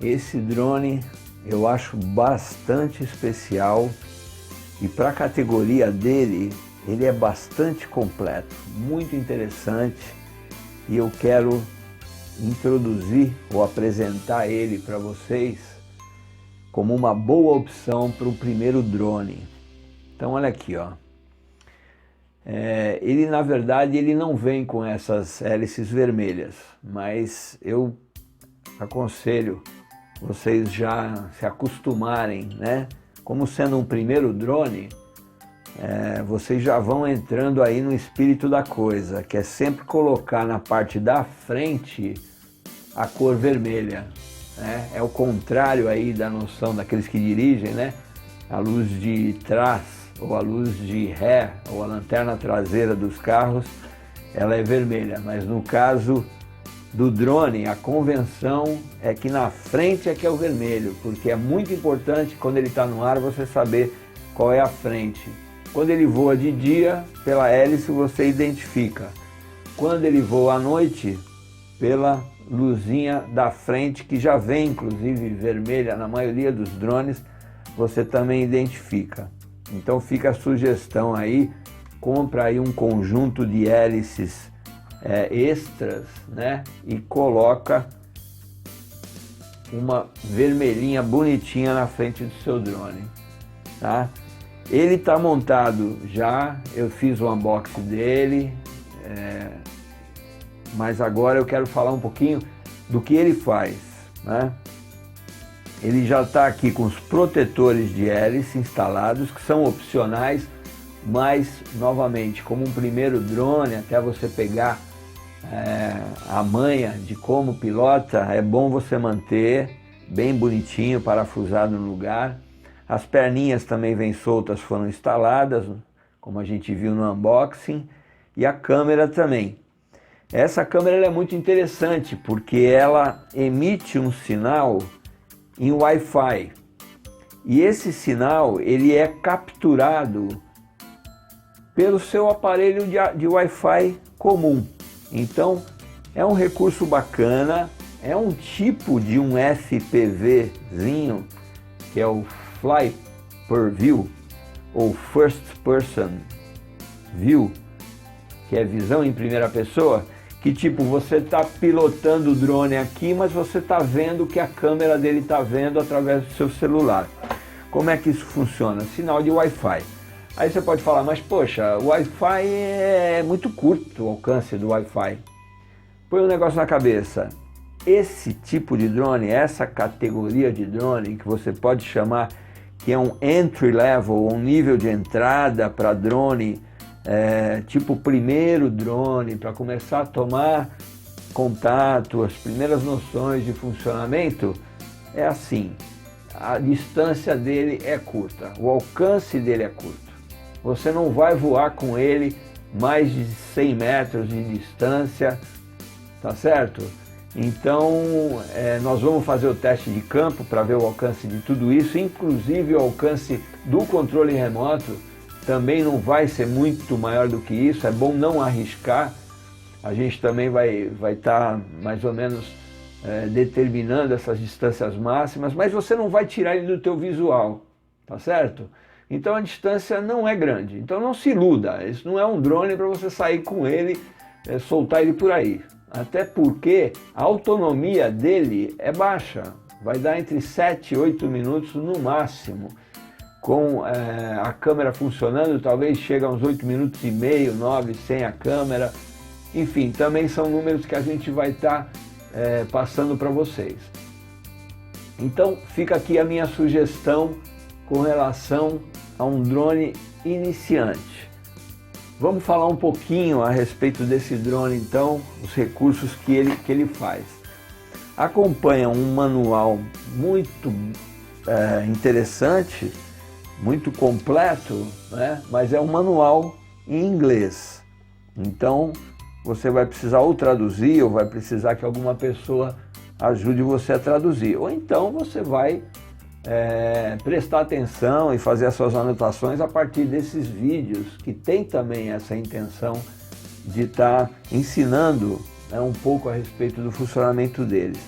Esse drone eu acho bastante especial e para a categoria dele, ele é bastante completo, muito interessante, e eu quero introduzir ou apresentar ele para vocês como uma boa opção para o primeiro drone. Então olha aqui, ó. Ele na verdade ele não vem com essas hélices vermelhas, mas eu aconselho vocês já se acostumarem, né? Como sendo um primeiro drone, vocês já vão entrando aí no espírito da coisa, que é sempre colocar na parte da frente a cor vermelha, né? É o contrário aí da noção daqueles que dirigem, né? A luz de trás, ou a luz de ré, ou a lanterna traseira dos carros, ela é vermelha, mas no caso do drone, a convenção é que na frente é que é o vermelho, porque é muito importante quando ele está no ar você saber qual é a frente. Quando ele voa de dia, pela hélice você identifica. Quando ele voa à noite, pela luzinha da frente, que já vem inclusive vermelha na maioria dos drones, você também identifica. Então fica a sugestão aí, compra aí um conjunto de hélices extras, né? E coloca uma vermelhinha bonitinha na frente do seu drone, tá? Ele está montado já, eu fiz o unboxing dele, mas agora eu quero falar um pouquinho do que ele faz, né? Ele já está aqui com os protetores de hélice instalados, que são opcionais, mas novamente, como um primeiro drone, até você pegar a manha de como pilota, é bom você manter bem bonitinho, parafusado no lugar. As perninhas também vêm soltas, foram instaladas, como a gente viu no unboxing, e a câmera também. Essa câmera ela é muito interessante, porque ela emite um sinal em Wi-Fi, e esse sinal ele é capturado pelo seu aparelho de Wi-Fi comum. Então é um recurso bacana, é um tipo de um FPVzinho, que é o Fly Per View, ou First Person View, que é visão em primeira pessoa, que tipo, você está pilotando o drone aqui, mas você está vendo o que a câmera dele está vendo através do seu celular. Como é que isso funciona? Sinal de Wi-Fi. Aí você pode falar, mas poxa, o Wi-Fi é muito curto o alcance do Wi-Fi. Põe um negócio na cabeça. Esse tipo de drone, essa categoria de drone, que você pode chamar que é um entry level, um nível de entrada para drone, tipo primeiro drone, para começar a tomar contato, as primeiras noções de funcionamento, é assim, a distância dele é curta, o alcance dele é curto. Você não vai voar com ele mais de 100 metros de distância, tá certo? Então, nós vamos fazer o teste de campo para ver o alcance de tudo isso, inclusive o alcance do controle remoto também não vai ser muito maior do que isso, é bom não arriscar. A gente também vai estar mais ou menos determinando essas distâncias máximas, mas você não vai tirar ele do teu visual, tá certo? Então a distância não é grande, então não se iluda, isso não é um drone para você sair com ele, soltar ele por aí. Até porque a autonomia dele é baixa, vai dar entre 7 e 8 minutos no máximo. Com a câmera funcionando, talvez chegue a uns 8 minutos e meio, 9 sem a câmera. Enfim, também são números que a gente vai estar passando para vocês. Então fica aqui a minha sugestão com relação a um drone iniciante. Vamos falar um pouquinho a respeito desse drone então, os recursos que ele faz. Acompanha um manual muito interessante, muito completo, né? Mas é um manual em inglês. Então você vai precisar ou traduzir, ou vai precisar que alguma pessoa ajude você a traduzir. Ou então você vai prestar atenção e fazer as suas anotações a partir desses vídeos, que tem também essa intenção de estar ensinando um pouco a respeito do funcionamento deles.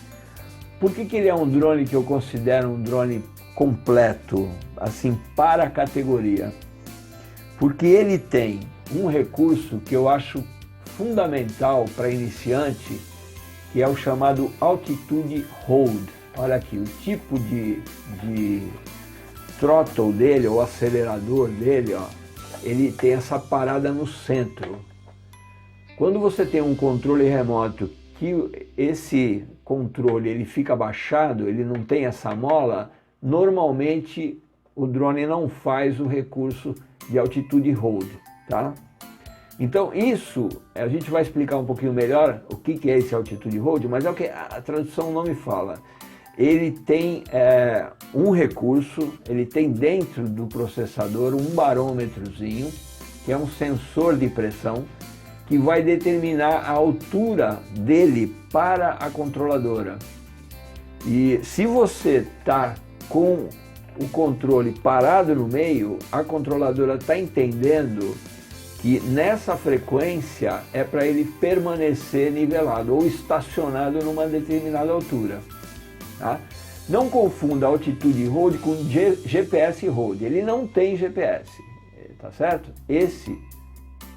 Por que ele é um drone que eu considero um drone completo, assim, para a categoria? Porque ele tem um recurso que eu acho fundamental para iniciante, que é o chamado Altitude Hold. Olha aqui, o tipo de throttle dele, ou acelerador dele, ó, ele tem essa parada no centro. Quando você tem um controle remoto que esse controle ele fica abaixado, ele não tem essa mola, normalmente o drone não faz o recurso de Altitude Hold, tá? Então isso, a gente vai explicar um pouquinho melhor o que é esse Altitude Hold, mas é o que a tradução não me fala. Ele tem um recurso, ele tem dentro do processador um barômetrozinho, que é um sensor de pressão, que vai determinar a altura dele para a controladora. E se você está com o controle parado no meio, a controladora está entendendo que nessa frequência é para ele permanecer nivelado ou estacionado numa determinada altura. Tá? Não confunda Altitude Hold com GPS Hold, ele não tem GPS, tá certo? Esse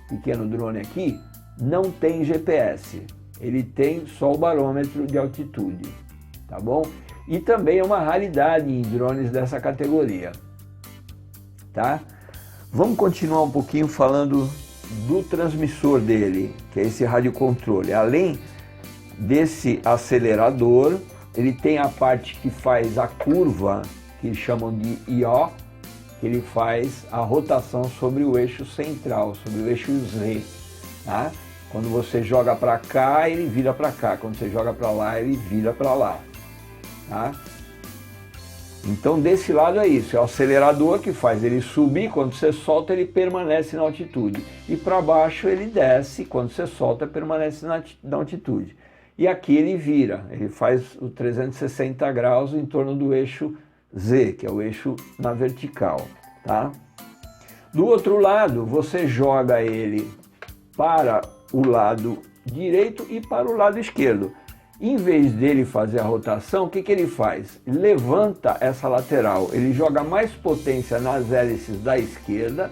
pequeno drone aqui não tem GPS, ele tem só o barômetro de altitude, tá bom? E também é uma raridade em drones dessa categoria, tá? Vamos continuar um pouquinho falando do transmissor dele, que é esse radiocontrole. Além desse acelerador, ele tem a parte que faz a curva, que chamam de IO, que ele faz a rotação sobre o eixo central, sobre o eixo Z, tá? Quando você joga para cá, ele vira para cá, quando você joga para lá, ele vira para lá, tá? Então desse lado é isso, é o acelerador que faz ele subir, quando você solta ele permanece na altitude, e para baixo ele desce, quando você solta permanece na altitude. E aqui ele vira, ele faz o 360 graus em torno do eixo Z, que é o eixo na vertical, tá? Do outro lado, você joga ele para o lado direito e para o lado esquerdo. Em vez dele fazer a rotação, o que ele faz? Ele levanta essa lateral, ele joga mais potência nas hélices da esquerda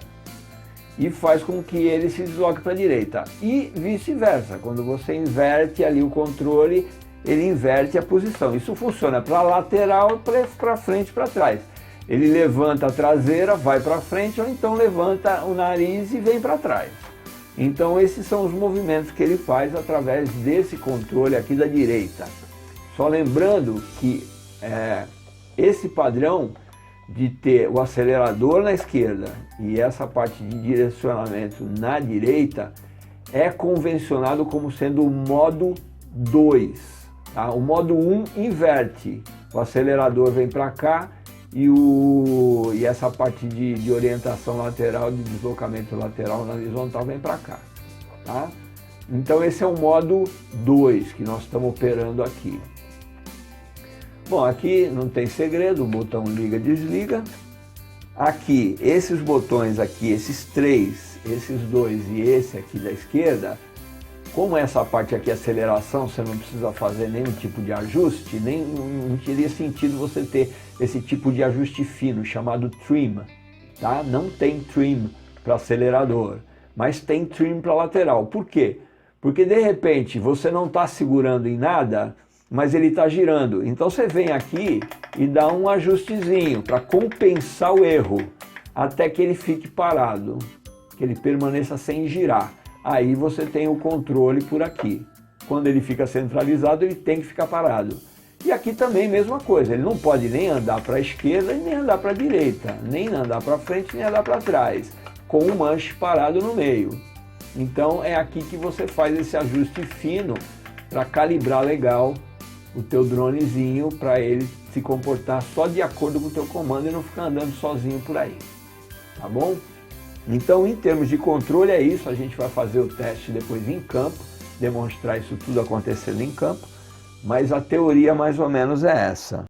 e faz com que ele se desloque para a direita. E vice-versa, quando você inverte ali o controle, ele inverte a posição. Isso funciona para lateral, para frente e para trás. Ele levanta a traseira, vai para frente, ou então levanta o nariz e vem para trás. Então esses são os movimentos que ele faz através desse controle aqui da direita. Só lembrando que esse padrão de ter o acelerador na esquerda e essa parte de direcionamento na direita é convencionado como sendo o modo 2. Tá? O modo 1 inverte, o acelerador vem para cá e essa parte de orientação lateral, de deslocamento lateral na horizontal vem para cá. Tá? Então esse é o modo 2 que nós estamos operando aqui. Bom, aqui não tem segredo, o botão liga, desliga. Aqui, esses botões aqui, esses três, esses dois e esse aqui da esquerda, como essa parte aqui é aceleração, você não precisa fazer nenhum tipo de ajuste, não teria sentido você ter esse tipo de ajuste fino, chamado trim, tá? Não tem trim para acelerador, mas tem trim para lateral. Por quê? Porque de repente você não está segurando em nada, mas ele está girando. Então você vem aqui e dá um ajustezinho para compensar o erro, até que ele fique parado, que ele permaneça sem girar. Aí você tem o controle por aqui. Quando ele fica centralizado, ele tem que ficar parado. E aqui também mesma coisa, ele não pode nem andar para a esquerda, nem andar para a direita, nem andar para frente, nem andar para trás, com o manche parado no meio. Então é aqui que você faz esse ajuste fino para calibrar legal o teu dronezinho, para ele se comportar só de acordo com o teu comando e não ficar andando sozinho por aí, tá bom? Então, em termos de controle é isso, a gente vai fazer o teste depois em campo, demonstrar isso tudo acontecendo em campo, mas a teoria mais ou menos é essa.